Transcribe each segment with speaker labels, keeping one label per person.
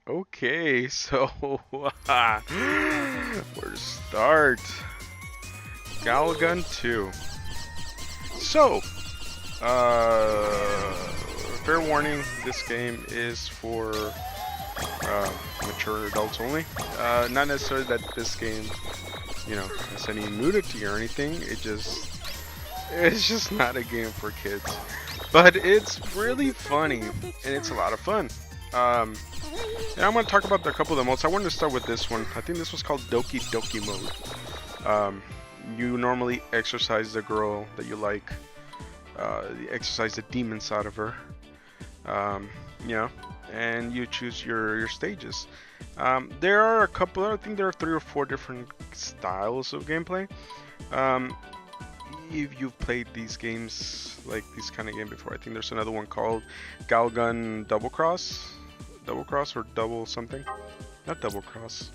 Speaker 1: Okay, so where to start? Galgun 2. So, uh, fair warning, this game is for mature adults only. Not necessarily that this game, has any nudity or anything. It's just not a game for kids. But it's really funny and it's a lot of fun. And I'm going to talk about a couple of the modes. I wanted to start with this one. I think this was called Doki Doki mode. You normally exercise the girl that you like. You exercise the demons out of her. And you choose your stages. There are a couple, I think there are 3 or 4 different styles of gameplay. If you've played these games, like this kind of game before, I think there's another one called Galgun Double Cross or Double something. Not Double Cross.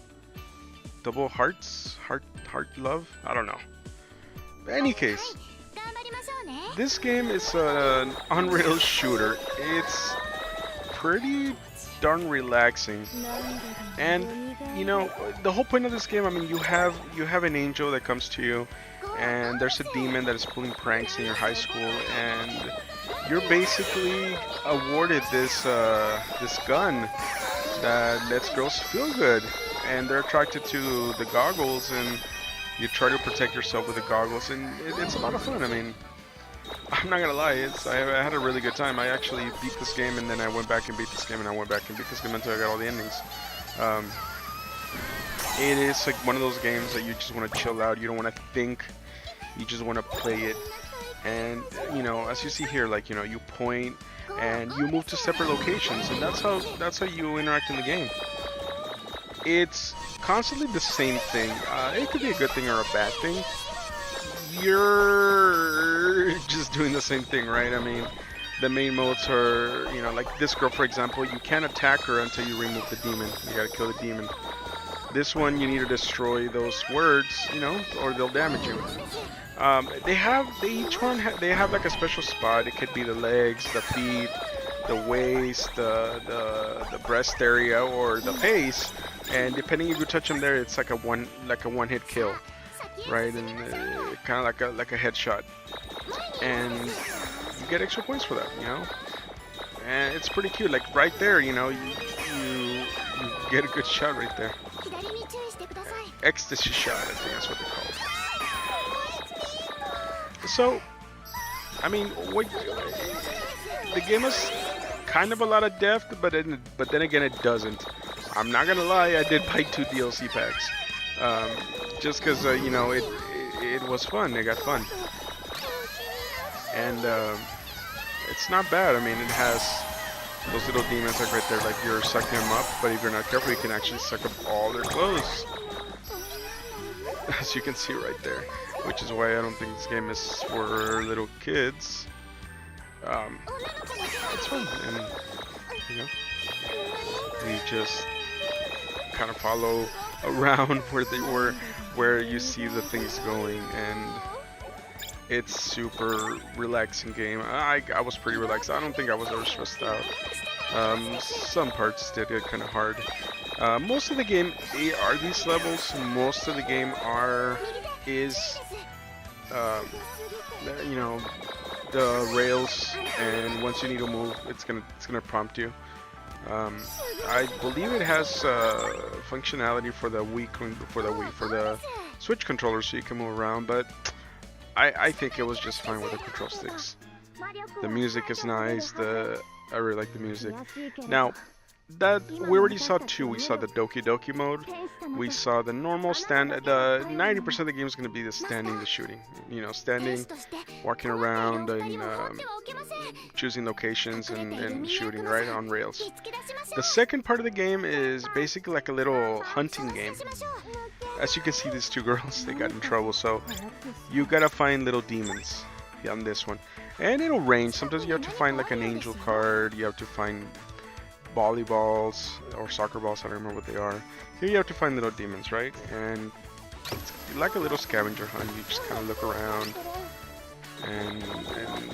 Speaker 1: Double Hearts? Heart Love? I don't know. In any case, this game is an Unreal shooter. It's pretty darn relaxing. And the whole point of this game, I mean, you have an angel that comes to you, and there's a demon that is pulling pranks in your high school, and you're basically awarded this gun that lets girls feel good, and they're attracted to the goggles, and you try to protect yourself with the goggles, and it's a lot of fun. I mean, I'm not gonna lie, I had a really good time. I actually beat this game, and then I went back and beat this game, and I went back and beat this game until I got all the endings. It is like one of those games that you just want to chill out. You don't want to think. You just want to play it. And as you see here, like you point and you move to separate locations, and that's how you interact in the game. It's constantly the same thing. It could be a good thing or a bad thing. You're just doing the same thing, right? I mean, the main modes are, like this girl, for example, you can't attack her until you remove the demon. You gotta kill the demon. This one, you need to destroy those words, or they'll damage you. They have like a special spot. It could be the legs, the feet, the waist, the breast area, or the face. And depending if you touch them there, it's like a one-hit kill, right? And kind of like a headshot. And you get extra points for that, And it's pretty cute. Like right there, you get a good shot right there. Ecstasy shot, I think that's what they call it. So, I mean, the game has kind of a lot of depth, but then again, it doesn't. I'm not gonna lie, I did buy 2 DLC packs, just because it was fun. It got fun, and it's not bad. I mean, it has those little demons like right there, like you're sucking them up, but if you're not careful, you can actually suck up all their clothes. As you can see right there, which is why I don't think this game is for little kids. It's fun, and we just kind of follow around where you see the things going, and it's super relaxing game. I was pretty relaxed. I don't think I was ever stressed out. Some parts did get kind of hard. Most of the game are these levels. Most of the game is the rails, and once you need to move, it's gonna prompt you. I believe it has functionality for the for the Switch controller, so you can move around. But I think it was just fine with the control sticks. The music is nice. I really like the music. Now, we already saw 2. We saw the Doki Doki mode. We saw the normal stand. The 90% of the game is going to be the standing, the shooting. Standing, walking around, and choosing locations and shooting right on rails. The second part of the game is basically like a little hunting game. As you can see, these 2 girls, they got in trouble, so you gotta find little demons on this one. And it'll range. Sometimes you have to find like an angel card. You have to find volleyballs or soccer balls. I don't remember what they are. Here you have to find little demons, right? And it's like a little scavenger hunt. You just kind of look around and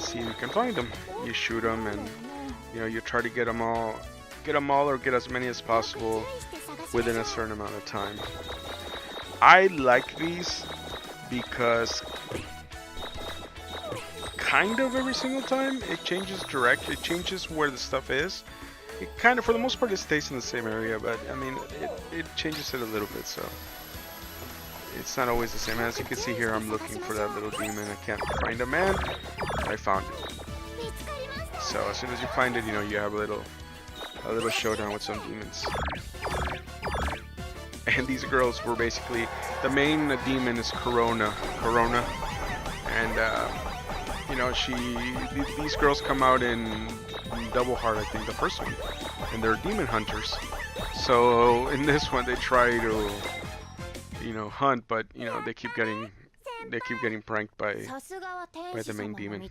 Speaker 1: see if you can find them. You shoot them, and you try to get them all get them all or get as many as possible within a certain amount of time. I like these because kind of every single time it changes it changes where the stuff is. It kind of, for the most part, it stays in the same area, but I mean, it changes it a little bit, so it's not always the same. As you can see here, I'm looking for that little demon. I can't find a man. I found it. So as soon as you find it, you know, you have a little showdown with some demons. And these girls were basically, the main demon is Corona, and you know, these girls come out in Double Heart, I think, the first one, and they're demon hunters. So in this one, they try to, you know, hunt, but you know, they keep getting pranked by the main demon.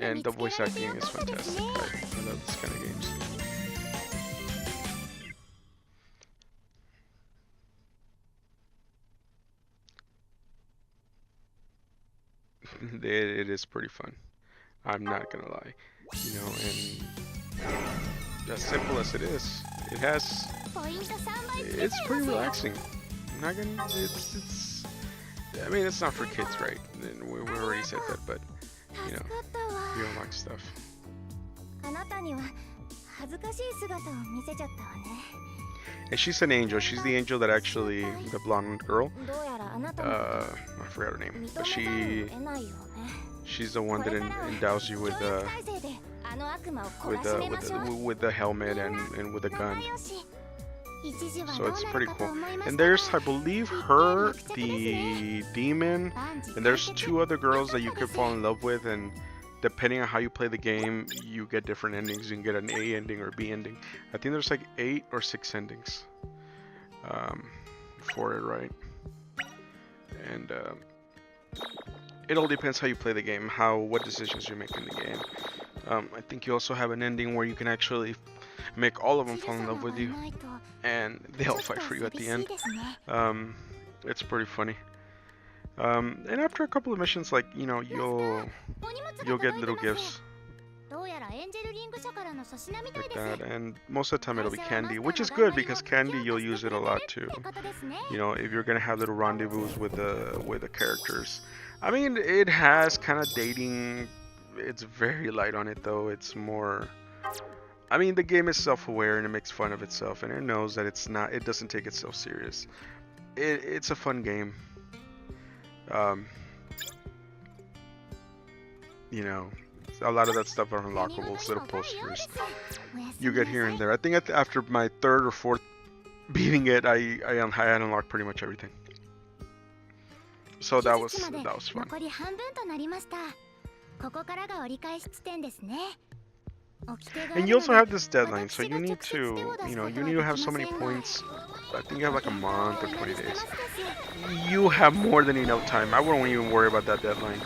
Speaker 1: And the voice acting is fantastic. I love this kind of games. It is pretty fun. I'm not gonna lie. You know, and as simple as it is, it's pretty relaxing. I'm not gonna. It's. I mean, it's not for kids, right? We already said that, but you know, you don't like stuff. And she's an angel. She's the angel that actually, the blonde girl. I forgot her name, but she's the one that endows you with the helmet and with the gun. So it's pretty cool. And there's, I believe, her, the demon, and there's two other girls that you could fall in love with, and depending on how you play the game, you get different endings. You can get an A ending or a B ending. I think there's like 8 or 6 endings for it, right? And it all depends how you play the game, what decisions you make in the game. I think you also have an ending where you can actually make all of them fall in love with you, and they all fight for you at the end. It's pretty funny. And after a couple of missions, like, you know, you'll get little gifts like that, and most of the time it'll be candy, which is good because candy, you'll use it a lot too. You know, if you're gonna have little rendezvous with the characters. I mean, it has kind of dating. It's very light on it though. It's more. I mean, the game is self-aware and it makes fun of itself, and it knows that it doesn't take itself serious. It's a fun game. You know, a lot of that stuff are unlockables, little posters you get here and there. I think after my 3rd or 4th beating it, I had unlocked pretty much everything. So that was fun. And you also have this deadline, so you need to have so many points. I think you have like a month or 20 days. You have more than enough time. I wouldn't even worry about that deadline.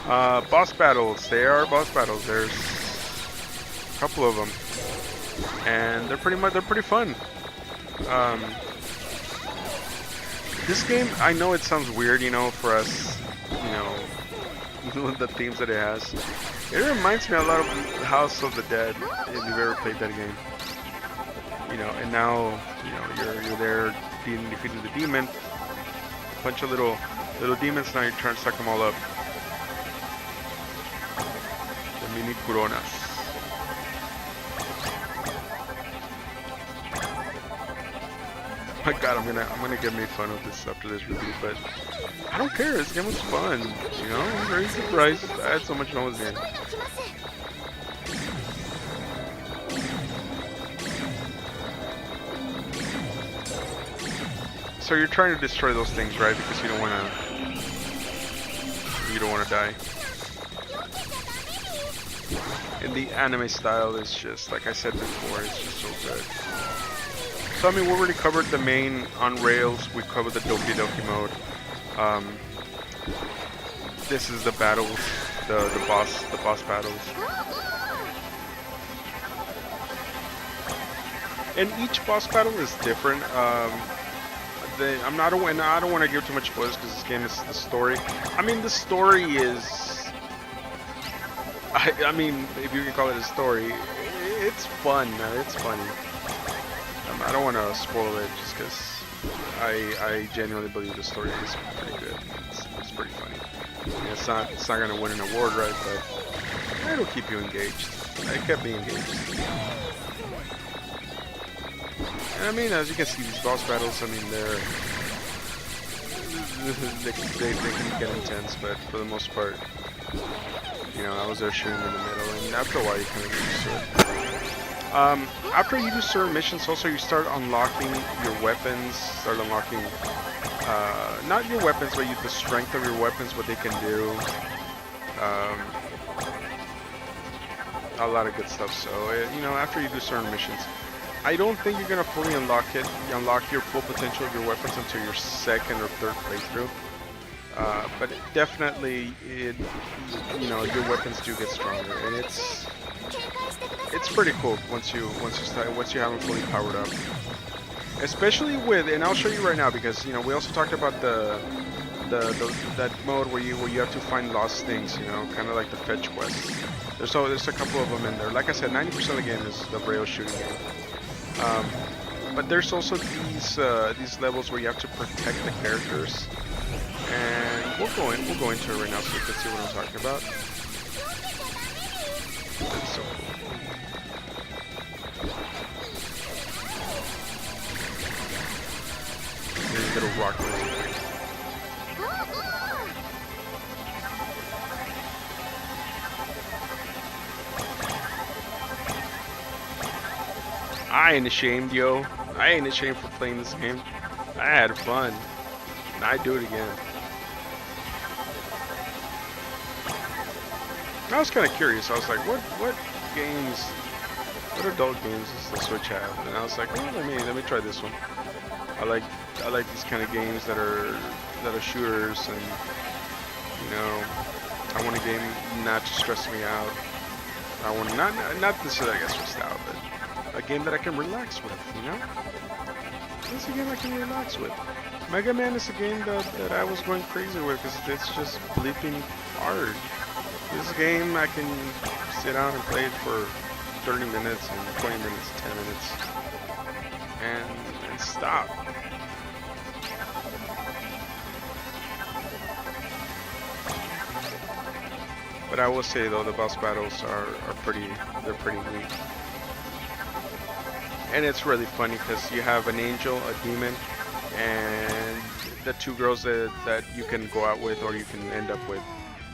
Speaker 1: Boss battles. They are boss battles. There's a couple of them, and they're pretty fun. This game, I know it sounds weird, you know, for us, you know, the themes that it has. It reminds me a lot of House of the Dead, if you've ever played that game. You know, and now, you know, you're there defeating the demon. A bunch of little demons, now you're trying to suck them all up. The mini Coronas. My God, I'm gonna get made fun of this after this review, but I don't care. This game was fun. You know, I'm very surprised. I had so much fun with this game. So you're trying to destroy those things, right? Because you don't wanna die. And the anime style is just, like I said before, it's just so good. So I mean, we already covered the main on rails. We covered the Doki Doki mode. This is the battles, the boss battles. And each boss battle is different. I don't want to give too much spoilers because this game is the story. I mean, the story is I mean, if you can call it a story, it's fun. It's funny. I don't want to spoil it just because I genuinely believe the story is pretty good. It's pretty funny. Yeah, it's not gonna win an award, right? But it'll keep you engaged. I kept me engaged. And I mean, as you can see, these boss battles, I mean, they can get intense, but for the most part, you know, I was there shooting in the middle, and after a while, you kind of get used to it. After you do certain missions, also you start unlocking your weapons. Start unlocking not your weapons, but the strength of your weapons, what they can do. A lot of good stuff. So you know, after you do certain missions, I don't think you're gonna fully unlock your full potential of your weapons until your second or third playthrough. But definitely, you know, your weapons do get stronger, and it's pretty cool once you have them fully powered up. Especially with, and I'll show you right now, because you know we also talked about that mode where you have to find lost things, you know, kind of like the fetch quests. There's a couple of them in there. Like I said, 90% of the game is the rail shooting game. But there's also these levels where you have to protect the characters, and we'll go into it right now so you can see what I'm talking about. It's so cool. These little rock music. I ain't ashamed, yo. I ain't ashamed for playing this game. I had fun. And I'd do it again. I was kind of curious. I was like, what games, what adult games does the Switch have? And I was like, oh, let me try this one. I like these kind of games that are shooters, and you know, I want a game not to stress me out. I want not this that I get stressed out, but a game that I can relax with, you know? It's a game I can relax with. Mega Man is a game that I was going crazy with because it's just bleeping hard. This game I can sit down and play it for 30 minutes and 20 minutes, 10 minutes, and stop. But I will say though, the boss battles are pretty neat. And it's really funny because you have an angel, a demon, and the two girls that you can go out with or you can end up with.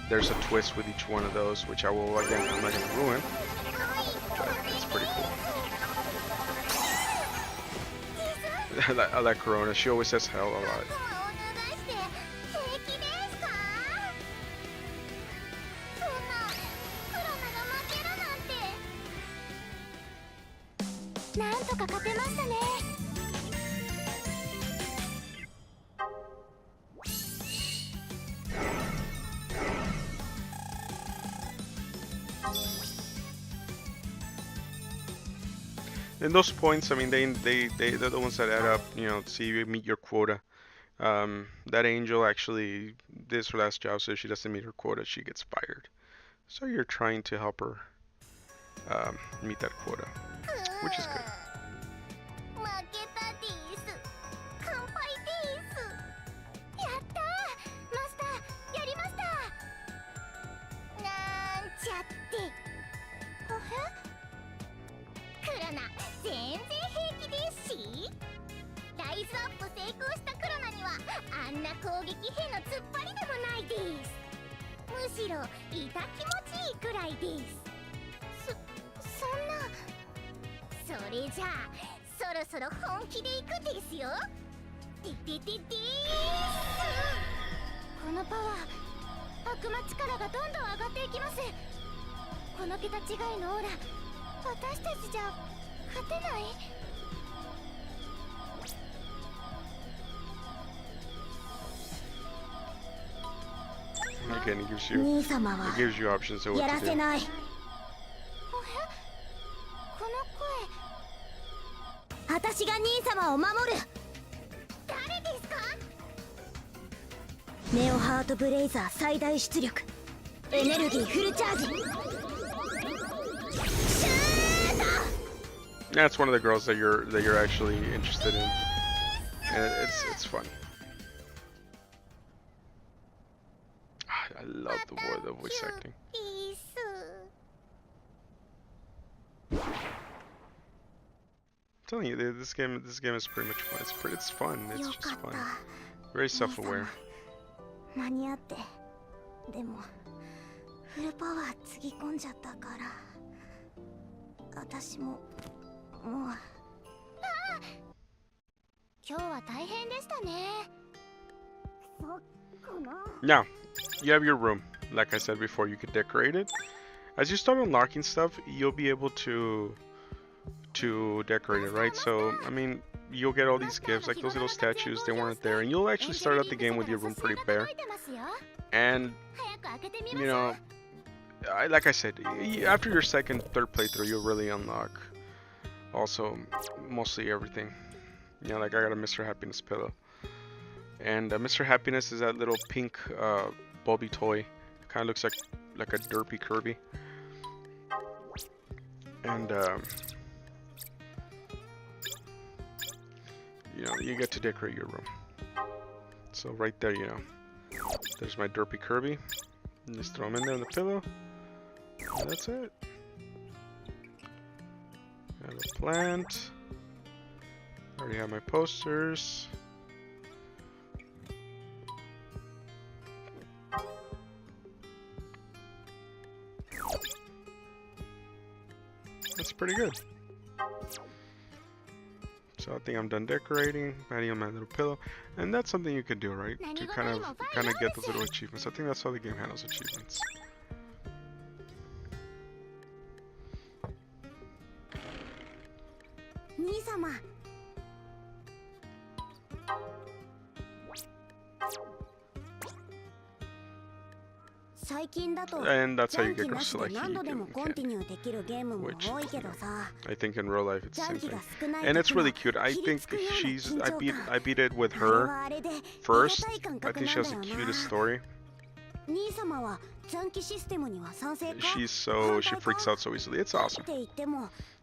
Speaker 1: There's a twist with each one of those, which I'm not going to ruin, but it's pretty cool. I like Corona. She always says hell a lot. And those points, I mean, they're the ones that add up, you know, to see you meet your quota. That angel actually, this last job, so if she doesn't meet her quota, she gets fired. So you're trying to help her meet that quota, which is good. Again, it gives you options of what to do.
Speaker 2: 私が兄様を守る。誰ですか？ネオハートブレイザー最大出力。エネルギーフルチャージ。
Speaker 1: That's one of the girls that you're actually interested in. And it's fun. I love the voice acting. I'm telling you, this game is pretty much fun. It's fun. It's just fun. Very self-aware.
Speaker 2: 間に合ってでもフルパワーつぎ込んじゃったから私ももう今日は大変でしたねそっかな
Speaker 1: Now, you have your room. Like I said before, you could decorate it. As you start unlocking stuff, you'll be able to decorate it, right? So, I mean, you'll get all these gifts, like those little statues, they weren't there, and you'll actually start out the game with your room pretty bare. And, you know, like I said, after your second, third playthrough, you'll really unlock also mostly everything. You know, like I got a Mr. Happiness pillow. And Mr. Happiness is that little pink bulby toy. Kind of looks like a derpy Kirby. And you know, you get to decorate your room. So right there, you know, there's my derpy Kirby. And just throw him in there on the pillow. And that's it. I have a plant. I already have my posters. That's pretty good. So I think I'm done decorating, adding on my little pillow, and that's something you could do, right? To kind of get those little achievements. I think that's how the game handles achievements. And that's how you get girls to like you which I think in real life it's the same thing. And it's really cute. I think I beat it with her first. I think she has the cutest story. She freaks out so easily. It's awesome.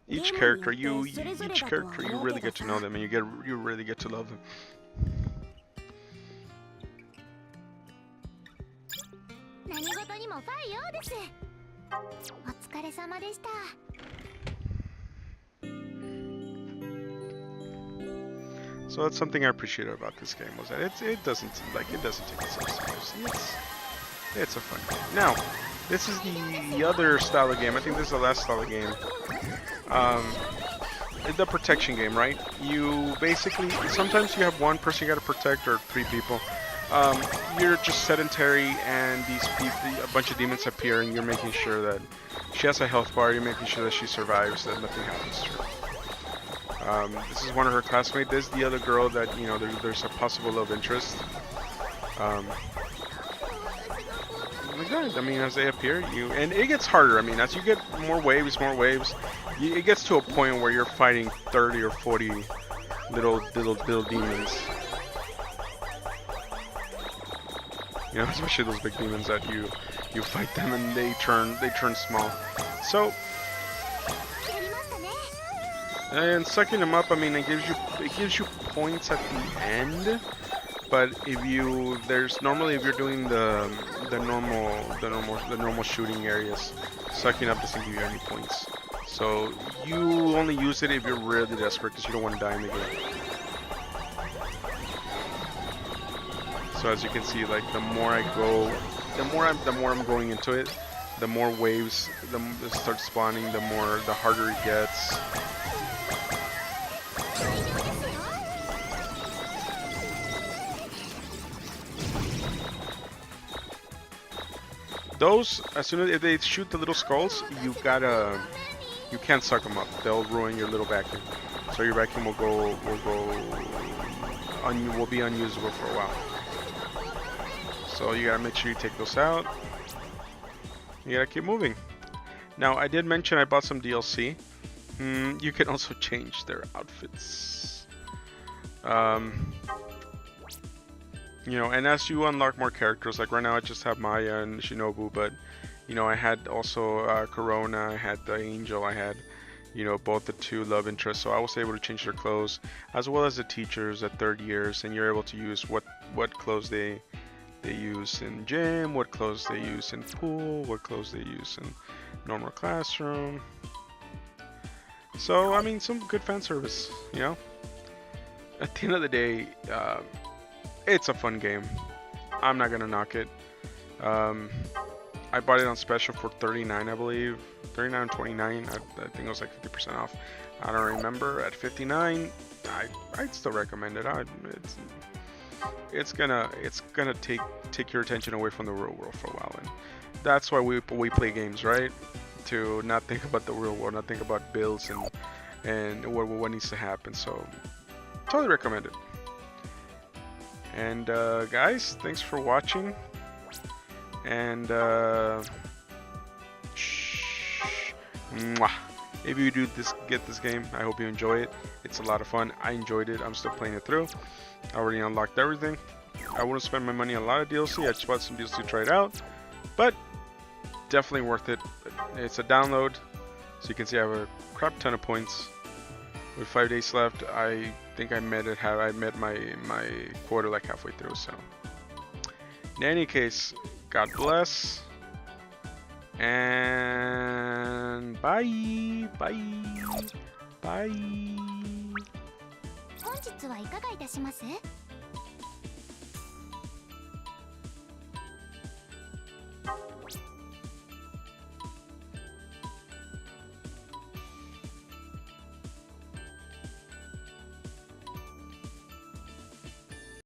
Speaker 1: Each character you really get to know them, and you really get to love them. So that's something I appreciate about this game, was that it doesn't take itself seriously. It's a fun game. Now, this is the other style of game. I think this is the last style of game. The protection game, right? You basically, sometimes you have one person you gotta protect, or three people. You're just sedentary, and a bunch of demons appear, and you're making sure that she has a health bar. You're making sure that she survives, that nothing happens to her. This is one of her classmates. This is the other girl that, you know, there's a possible love interest. Like that. I mean, as they appear, and it gets harder. I mean, as you get more waves, it gets to a point where you're fighting 30 or 40 little demons. You know, especially those big demons that you fight them and they turn small. So, and sucking them up, I mean, it gives you points at the end. But if you're doing the normal shooting areas, sucking up doesn't give you any points. So you only use it if you're really desperate, because you don't want to die in the game. So as you can see, like the more I go, the more I'm going into it, the more waves start spawning, the harder it gets. Those, as soon as if they shoot the little skulls, you can't suck them up. They'll ruin your little vacuum. So your vacuum will be unusable for a while. So you gotta make sure you take those out. You gotta keep moving. Now, I did mention I bought some DLC. You can also change their outfits. You know, and as you unlock more characters, like right now I just have Maya and Shinobu, but you know, I had also Corona, I had the Angel, I had, you know, both the two love interests. So I was able to change their clothes, as well as the teachers at third years, and you're able to use what clothes they use in gym, what clothes they use in pool, what clothes they use in normal classroom. So I mean, some good fan service, you know. At the end of the day, it's a fun game. I'm not gonna knock it. I bought it on special for 39, I believe. 39, 29. I think it was like 50% off. I don't remember. At 59, I'd still recommend it. It's gonna take your attention away from the real world for a while, and that's why we play games, right? To not think about the real world, not think about bills and what needs to happen. So totally recommend it. And guys, thanks for watching. And mwah. If you do get this game, I hope you enjoy it. It's a lot of fun. I enjoyed it. I'm still playing it through. I already unlocked everything. I wouldn't spend my money on a lot of DLC. I just bought some DLC to try it out, but definitely worth it. It's a download, so you can see I have a crap ton of points. With 5 days left, I think I met my quota like halfway through. So, in any case, God bless, and bye, bye, bye.
Speaker 2: 本日はいかがいたします